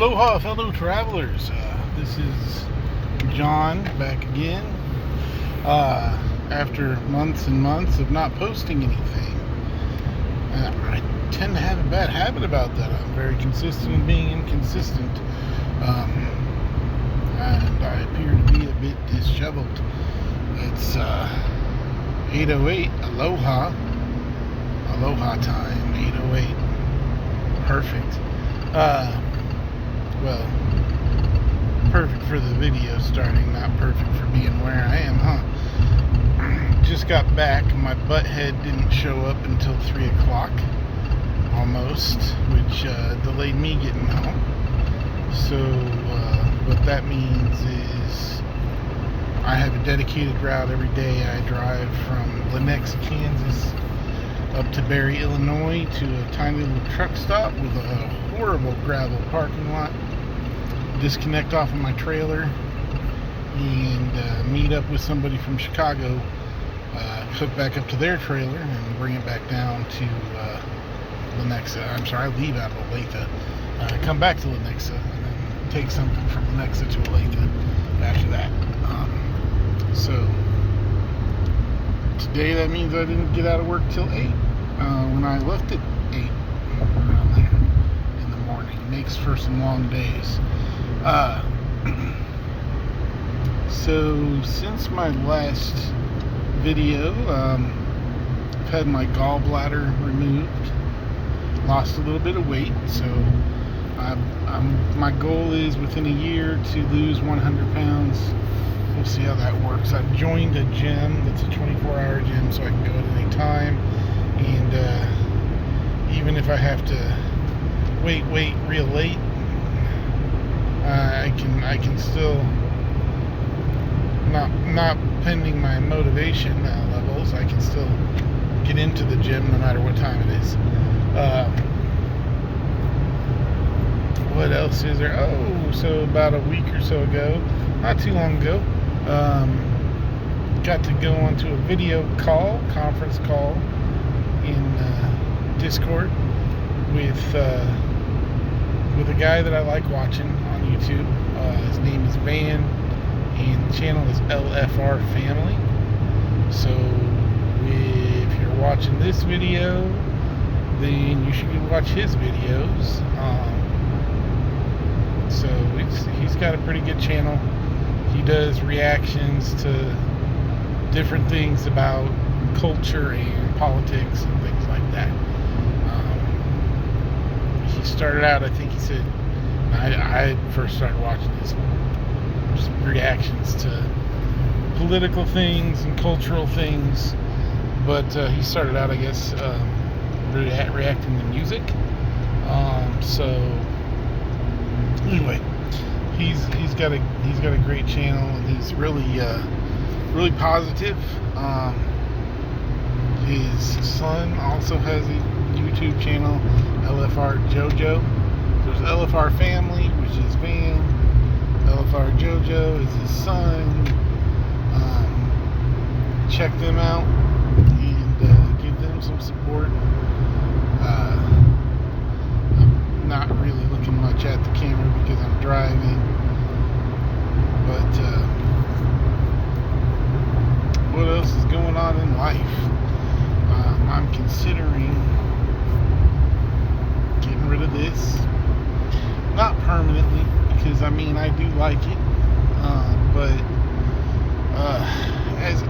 Aloha, fellow travelers. This is John back again. After months and months of not posting anything, I tend to have a bad habit about that. I'm very consistent in being inconsistent, and I appear to be a bit disheveled. It's 8:08 Aloha time. 8:08. Perfect. Well, perfect for the video starting, not perfect for being where I am, huh? Just got back. My butt head didn't show up until 3 o'clock, almost, which delayed me getting home. So, what that means is I have a dedicated route every day. I drive from Lenexa, Kansas, up to Barry, Illinois, to a tiny little truck stop with a horrible gravel parking lot. Disconnect off of my trailer and meet up with somebody from Chicago, hook back up to their trailer and bring it back down to Lenexa. I'm sorry, I leave out of Olathe, come back to Lenexa, and then take something from Lenexa to Olathe after that. So today that means I didn't get out of work till 8 when I left at 8 around there in the morning. Makes for some long days. So since my last video, I've had my gallbladder removed, lost a little bit of weight, so my goal is within a year to lose 100 pounds. We'll see how that works. I've joined a gym that's a 24-hour gym, so I can go at any time, and even if I have to wait real late, I can still, not pending my motivation levels, I can still get into the gym no matter what time it is. What else is there? So about a week or so ago, not too long ago, got to go onto a video call, conference call in Discord with a guy that I like watching on YouTube. His name is Van, and the channel is LFR Family. So if you're watching this video, then you should watch his videos. So he's got a pretty good channel. He does reactions to different things about culture and politics and things like that. He started out, I think he said, I first started watching his reactions to political things and cultural things, but he started out, I guess, reacting to music. So anyway, he's got a great channel, and he's really positive. His son also has a YouTube channel, LFR JoJo. There's LFR Family, which is Van. LFR JoJo is his son. Check them out and give them some support. I'm not really looking much at the camera because I'm driving, but what else is going on in life? I'm considering getting rid of this, not permanently, because I do like it, but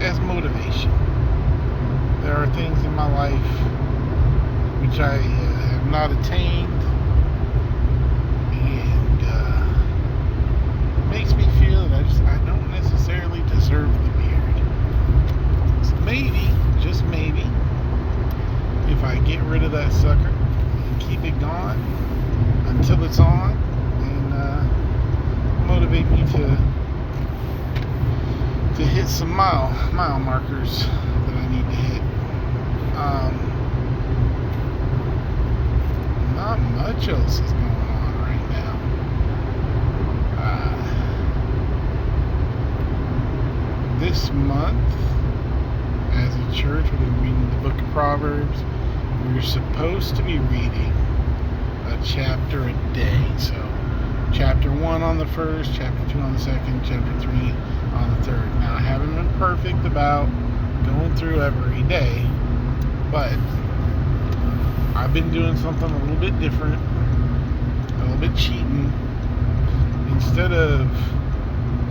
as motivation. There are things in my life which I have not attained, and it makes me feel that I don't necessarily deserve the beard. So maybe, just maybe, if I get rid of that sucker and keep it gone until it's on, and motivate me to hit some mile markers that I need to hit. Not much else is going on right now. This month, as a church, we're going to be reading the book of Proverbs. We're supposed to be reading a chapter a day, so on the first, chapter 2 on the second, chapter 3 on the third. Now, I haven't been perfect about going through every day, but I've been doing something a little bit different, a little bit cheating. Instead of,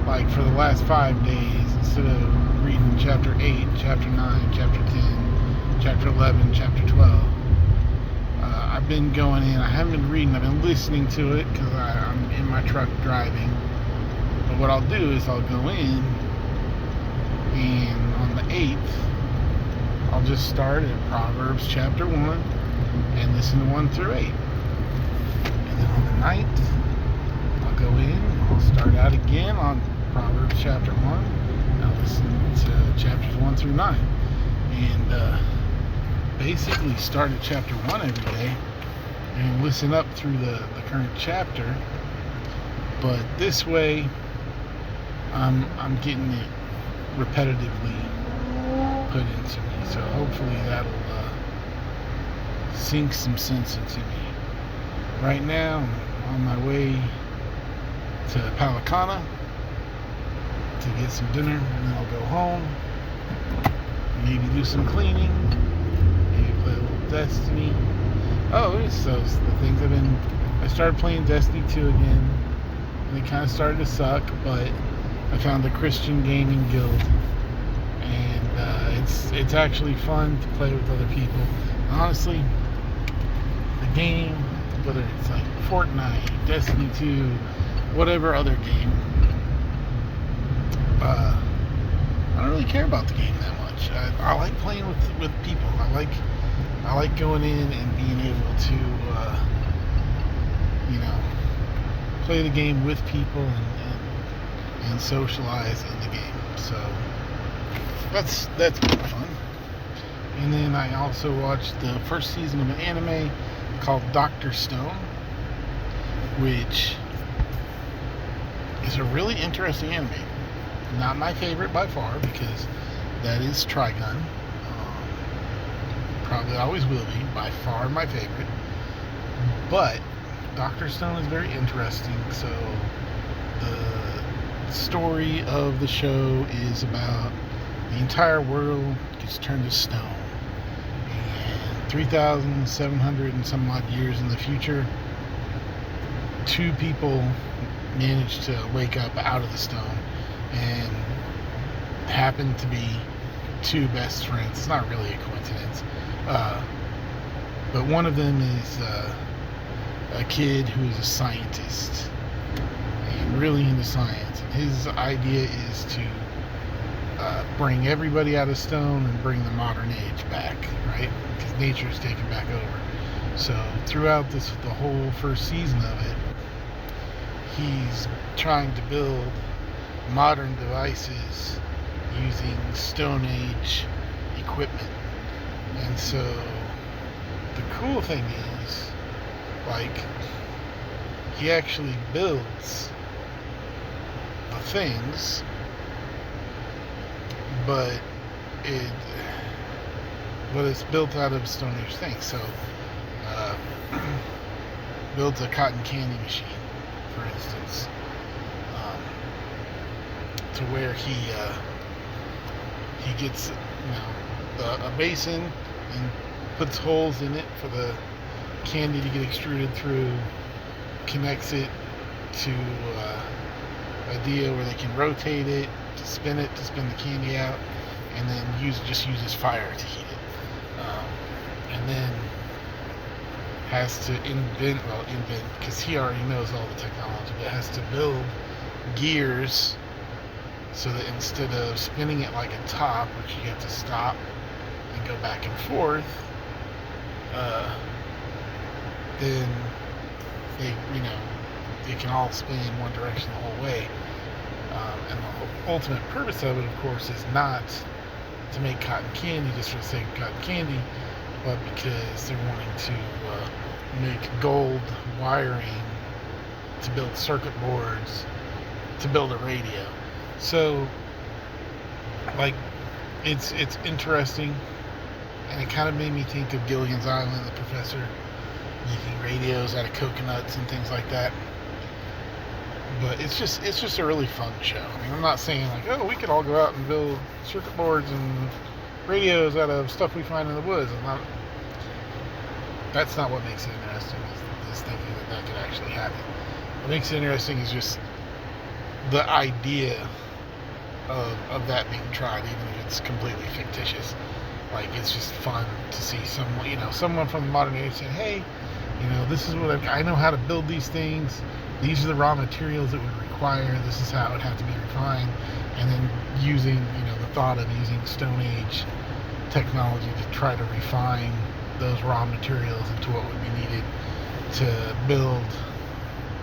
like, for the last 5 days, instead of reading chapter 8, chapter 9, chapter 10, chapter 11, chapter 12, I've been going in. I haven't been reading, I've been listening to it because I'm in my truck driving. But what I'll do is I'll go in, and on the 8th, I'll just start at Proverbs chapter 1 and listen to 1 through 8. And then on the 9th, I'll go in and I'll start out again on Proverbs chapter 1 and I'll listen to chapters 1 through 9. And basically start at chapter 1 every day and listen up through the current chapter. But this way, I'm getting it repetitively put into me. So hopefully that'll sink some sense into me. Right now, I'm on my way to Palacana to get some dinner, and then I'll go home, maybe do some cleaning, maybe play a little Destiny. Oh, it's those the things I started playing Destiny 2 again, and it kind of started to suck, but I found the Christian Gaming Guild, and it's actually fun to play with other people. Honestly, the game, whether it's like Fortnite, Destiny 2, whatever other game, I don't really care about the game that much. I like playing with people. I like going in and being able to play the game with people and socialize in the game. So that's been fun. And then I also watched the first season of an anime called Dr. Stone, which is a really interesting anime. Not my favorite by far, because that is Trigun. Probably always will be, by far my favorite. But Dr. Stone is very interesting. So the story of the show is about the entire world gets turned to stone. And 3,700 and some odd years in the future, 2 people manage to wake up out of the stone and happen to be 2 best friends. It's not really a coincidence. But one of them is a kid who is a scientist and really into science. And his idea is to bring everybody out of stone and bring the modern age back, right? Because nature is taking back over. So throughout the whole first season of it, he's trying to build modern devices using Stone Age equipment. And so the cool thing is, like, he actually builds the things, but it's built out of Stone Age things. So builds a cotton candy machine, for instance, to where he gets a basin and puts holes in it for the candy to get extruded through, connects it to a deal where they can rotate it to spin the candy out, and then uses fire to heat it, and then has to invent because he already knows all the technology, but has to build gears so that instead of spinning it like a top, which you have to stop and go back and forth, then they can all spin in one direction the whole way. And the ultimate purpose of it, of course, is not to make cotton candy just for the sake of cotton candy, but because they're wanting to make gold wiring to build circuit boards to build a radio. So, like, it's interesting, and it kind of made me think of Gilligan's Island, the professor making radios out of coconuts and things like that. But it's just a really fun show. I mean, I'm not saying like, oh, we could all go out and build circuit boards and radios out of stuff we find in the woods. That's not what makes it interesting. Is thinking that could actually happen. What makes it interesting is just the idea of that being tried, even if it's completely fictitious. Like, it's just fun to see someone from the modern age saying, hey, this is what I know how to build these things. These are the raw materials it would require. This is how it would have to be refined. And then using, the thought of using Stone Age technology to try to refine those raw materials into what would be needed to build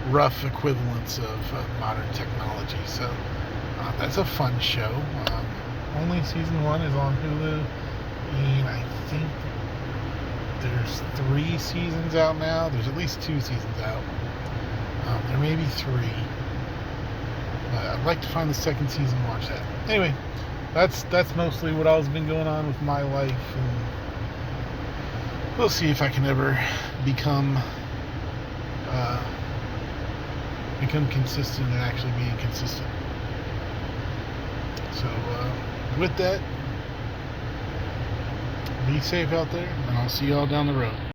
rough equivalents of modern technology. So that's a fun show. Only season 1 is on Hulu, and I think there's 3 seasons out now. There's at least 2 seasons out. There may be 3. But I'd like to find the 2nd season and watch that. Anyway, that's mostly what else has been going on with my life, and we'll see if I can ever become consistent and actually being consistent. So with that, be safe out there, and I'll see y'all down the road.